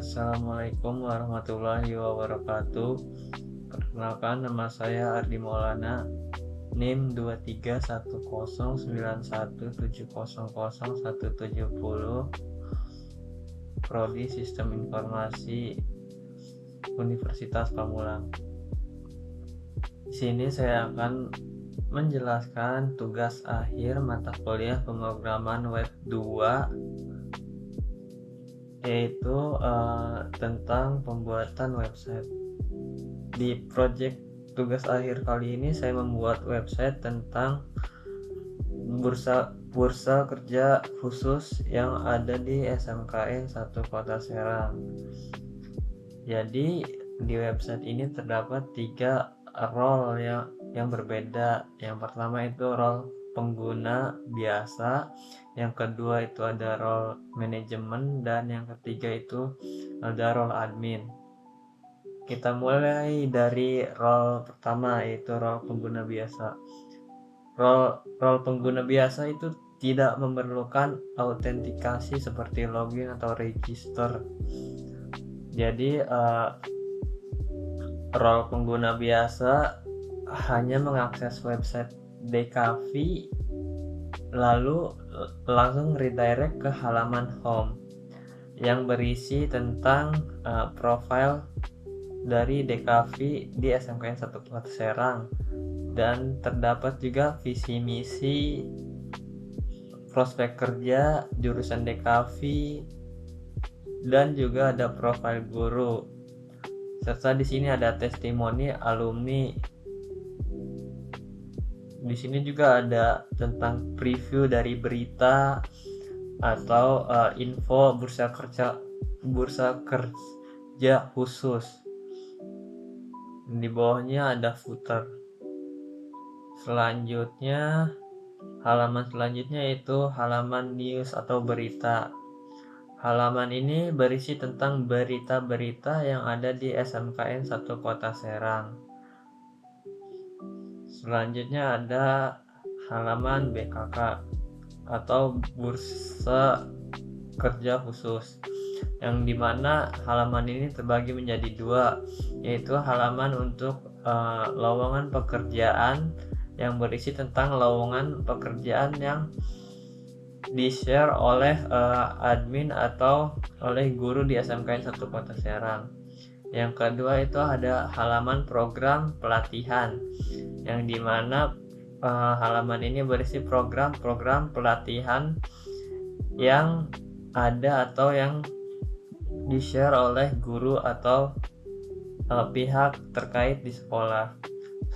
Assalamualaikum warahmatullahi wabarakatuh. Perkenalkan, nama saya Ardi Maulana, NIM 231091700170, Prodi Sistem Informasi Universitas Pamulang. Di sini saya akan menjelaskan tugas akhir mata kuliah pemrograman web 2, yaitu tentang pembuatan website. Di project tugas akhir kali ini saya membuat website tentang bursa kerja khusus yang ada di SMKN 1 Kota Serang. Jadi di website ini terdapat 3 role yang berbeda. Yang pertama itu role pengguna biasa, yang kedua itu ada role manajemen, dan yang ketiga itu ada role admin. Kita mulai dari role pertama, yaitu role pengguna biasa. Role pengguna biasa itu tidak memerlukan autentikasi seperti login atau register. Jadi role pengguna biasa hanya mengakses website DKV lalu langsung redirect ke halaman home yang berisi tentang profil dari DKV di SMKN 1 Kota Serang, dan terdapat juga visi misi, prospek kerja, jurusan DKV, dan juga ada profil guru, serta di sini ada testimoni alumni. Di sini juga ada tentang preview dari berita atau info bursa kerja khusus. Di bawahnya ada footer. Halaman selanjutnya itu halaman news atau berita. Halaman ini berisi tentang berita-berita yang ada di SMKN 1 Kota Serang. Selanjutnya ada halaman BKK atau bursa kerja khusus, yang dimana halaman ini terbagi menjadi 2, yaitu halaman untuk lowongan pekerjaan yang berisi tentang lowongan pekerjaan yang di-share oleh admin atau oleh guru di SMKN 1 Kota Serang. Yang kedua itu ada halaman program pelatihan, yang dimana halaman ini berisi program-program pelatihan yang ada atau yang di-share oleh guru atau pihak terkait di sekolah.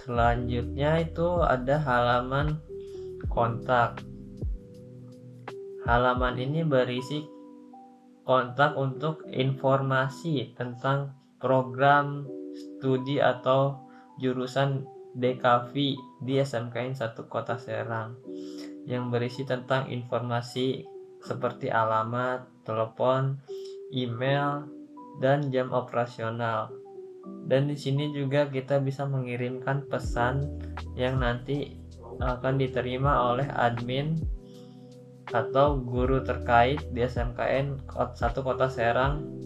Selanjutnya itu ada halaman kontak. Halaman ini berisi kontak untuk informasi tentang program studi atau jurusan DKV di SMKN 1 Kota Serang, yang berisi tentang informasi seperti alamat, telepon, email, dan jam operasional. Dan di sini juga kita bisa mengirimkan pesan yang nanti akan diterima oleh admin atau guru terkait di SMKN 1 Kota Serang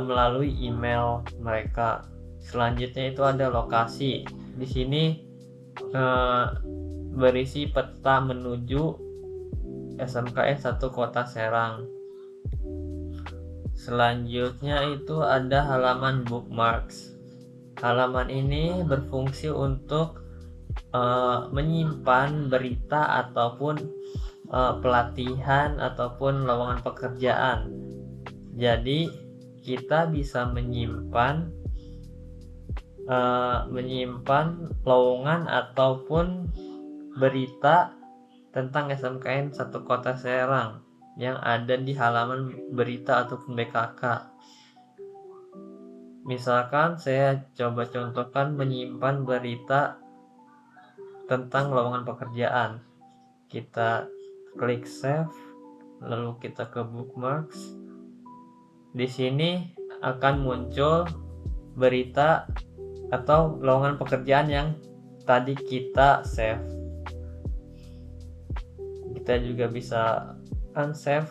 melalui email mereka. Selanjutnya itu ada lokasi. Di sini berisi peta menuju SMKN 1 Kota Serang. Selanjutnya itu ada halaman bookmarks. Halaman ini berfungsi untuk menyimpan berita ataupun pelatihan ataupun lowongan pekerjaan. Jadi kita bisa menyimpan lowongan ataupun berita tentang SMKN 1 Kota Serang yang ada di halaman berita ataupun BKK. Misalkan saya coba contohkan menyimpan berita tentang lowongan pekerjaan. Kita klik save, lalu kita ke bookmarks. Di sini akan muncul berita atau lowongan pekerjaan yang tadi kita save. Kita juga bisa unsave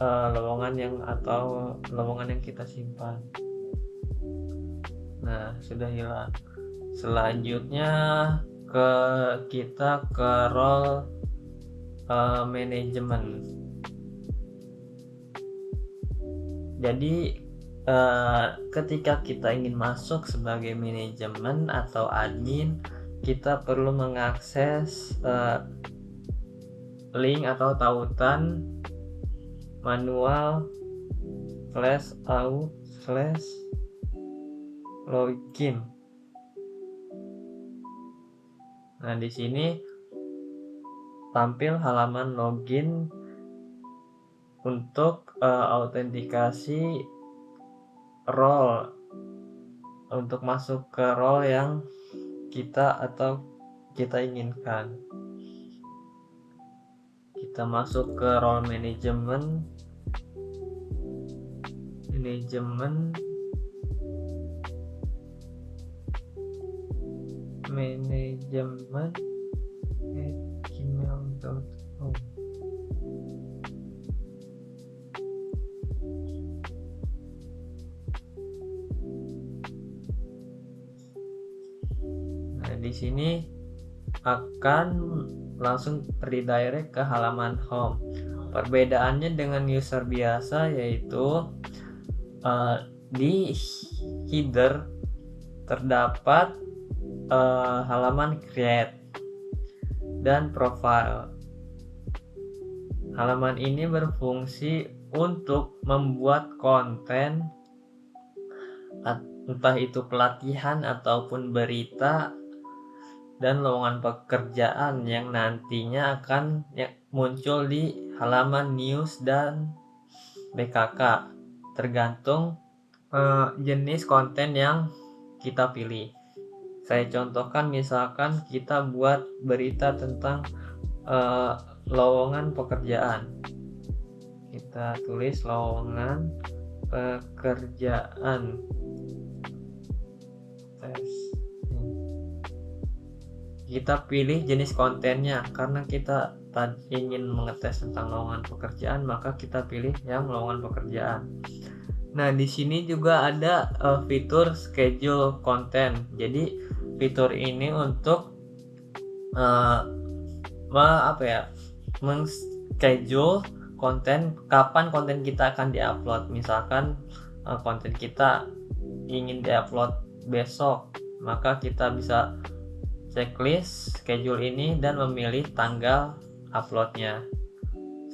lowongan yang kita simpan. Nah, sudah hilang. Selanjutnya kita ke role manajemen. Jadi ketika kita ingin masuk sebagai manajemen atau admin, kita perlu mengakses link atau tautan manual /out/login. Nah, di sini tampil halaman login untuk autentikasi role, untuk masuk ke role yang kita inginkan. Kita masuk ke role manajemen @gmail.com. Nah, di sini akan langsung redirect ke halaman home. Perbedaannya dengan user biasa yaitu di header terdapat halaman create dan profile. Halaman ini berfungsi untuk membuat konten, entah itu pelatihan ataupun berita dan lowongan pekerjaan yang nantinya akan muncul di halaman news dan BKK, tergantung jenis konten yang kita pilih. Saya contohkan, misalkan kita buat berita tentang lowongan pekerjaan. Kita tulis lowongan pekerjaan. Kita pilih jenis kontennya, karena kita ingin mengetes tentang lowongan pekerjaan, maka kita pilih yang lowongan pekerjaan. Nah, di sini juga ada fitur schedule konten. Jadi fitur ini untuk men-schedule konten, kapan konten kita akan diupload. Misalkan konten kita ingin diupload besok, maka kita bisa checklist schedule ini dan memilih tanggal uploadnya.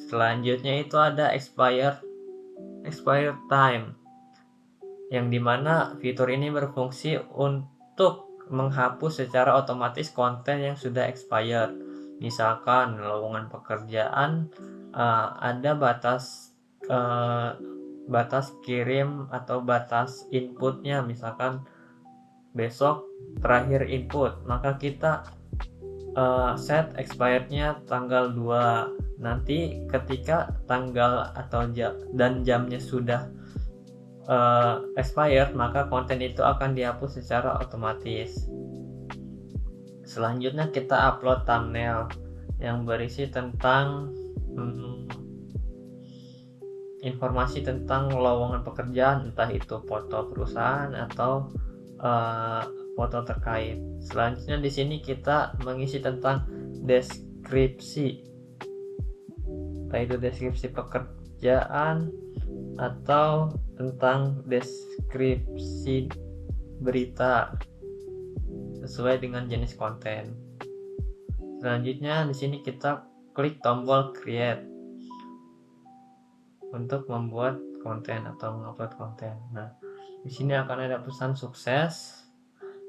Selanjutnya itu ada expired time, yang dimana fitur ini berfungsi untuk menghapus secara otomatis konten yang sudah expired. Misalkan lowongan pekerjaan ada batas kirim atau batas inputnya, misalkan besok terakhir input, maka kita set expirednya tanggal 2. Nanti ketika tanggal atau jamnya sudah expired, maka konten itu akan dihapus secara otomatis. Selanjutnya kita upload thumbnail yang berisi tentang informasi tentang lowongan pekerjaan, entah itu foto perusahaan atau foto terkait. Selanjutnya di sini kita mengisi tentang deskripsi, entah itu deskripsi pekerjaan atau tentang deskripsi berita sesuai dengan jenis konten. Selanjutnya di sini kita klik tombol create untuk membuat konten atau mengupload konten. Nah, di sini akan ada pesan sukses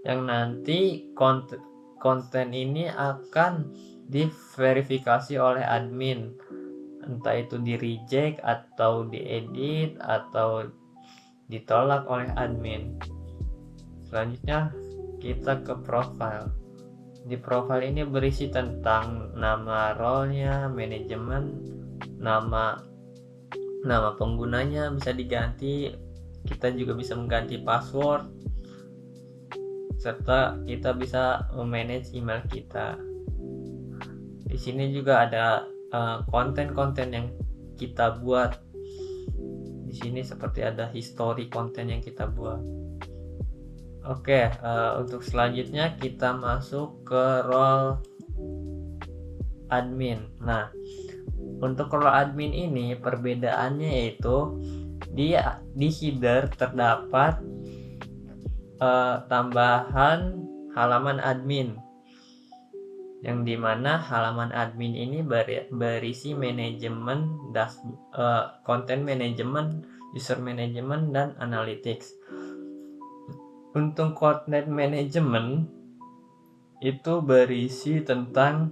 yang nanti konten ini akan diverifikasi oleh admin, entah itu di reject atau diedit atau ditolak oleh admin. Selanjutnya kita ke profile. Di profile ini berisi tentang nama role-nya, manajemen, nama penggunanya bisa diganti, kita juga bisa mengganti password, serta kita bisa memanage email kita. Di sini juga ada konten-konten yang kita buat, Di sini seperti ada history konten yang kita buat. Oke, untuk selanjutnya kita masuk ke role admin. Nah, untuk role admin ini perbedaannya yaitu di header terdapat tambahan halaman admin, yang dimana halaman admin ini berisi manajemen konten manajemen, user manajemen, dan analytics. Untuk konten manajemen itu berisi tentang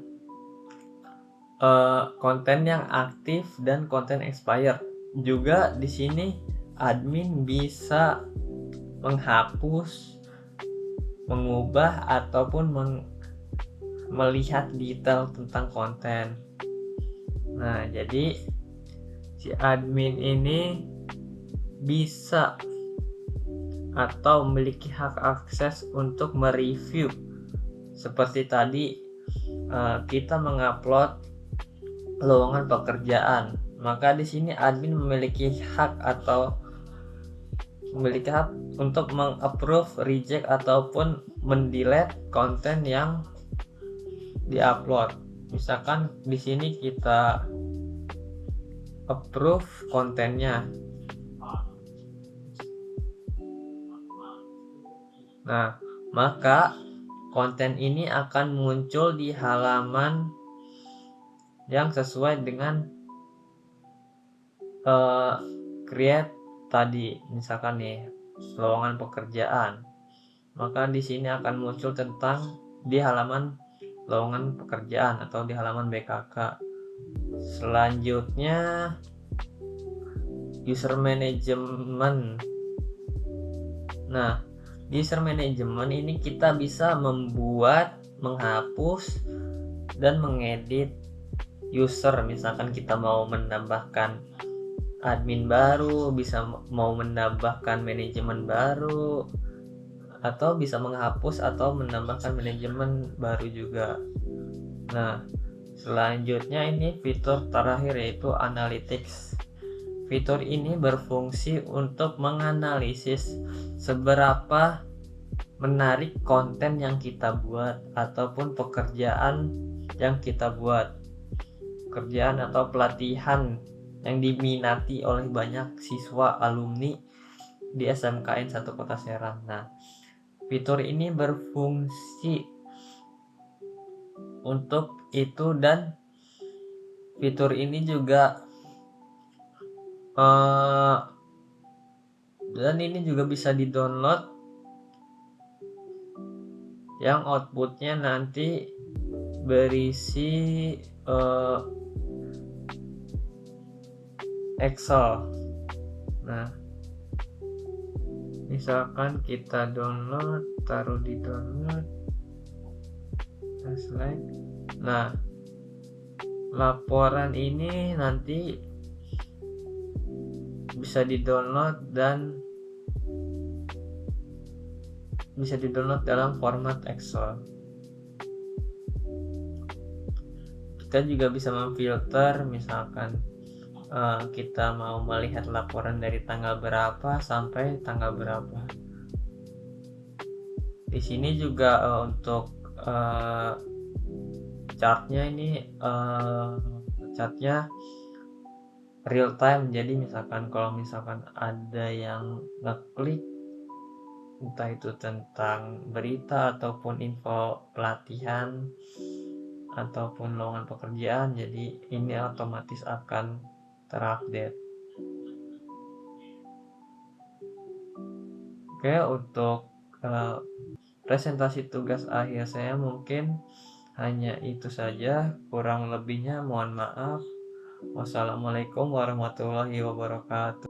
konten yang aktif dan konten expired. Juga di sini admin bisa menghapus, mengubah, ataupun melihat detail tentang konten. Nah, jadi si admin ini bisa atau memiliki hak akses untuk mereview. Seperti tadi kita mengupload lowongan pekerjaan, maka di sini admin memiliki hak untuk mengapprove, reject, ataupun mendelete konten yang diupload. Misalkan di sini kita approve kontennya. Nah, maka konten ini akan muncul di halaman yang sesuai dengan create tadi. Misalkan nih lowongan pekerjaan, maka di sini akan muncul tentang di halaman lowongan pekerjaan atau di halaman BKK. Selanjutnya user management. Nah, di user management ini kita bisa membuat, menghapus, dan mengedit user. Misalkan kita mau menambahkan admin baru, bisa mau menambahkan manajemen baru, atau bisa menghapus atau menambahkan manajemen baru juga. Nah, selanjutnya ini fitur terakhir yaitu analytics. Fitur ini berfungsi untuk menganalisis seberapa menarik konten yang kita buat ataupun pekerjaan yang kita buat, pekerjaan atau pelatihan yang diminati oleh banyak siswa alumni di SMKN 1 Kota Serang. Nah, fitur ini berfungsi untuk itu, dan fitur ini juga bisa di-download, yang outputnya nanti berisi Excel. Nah, misalkan kita download, taruh di download, slide. Nah, laporan ini nanti bisa di-download dan bisa di-download dalam format Excel. Kita juga bisa memfilter, misalkan kita mau melihat laporan dari tanggal berapa sampai tanggal berapa. Di sini juga untuk chartnya ini chartnya real time. Jadi kalau misalkan ada yang ngeklik, entah itu tentang berita ataupun info pelatihan ataupun lowongan pekerjaan, jadi ini otomatis akan terupdate. Oke, untuk presentasi tugas akhir saya mungkin hanya itu saja. Kurang lebihnya mohon maaf. Wassalamualaikum warahmatullahi wabarakatuh.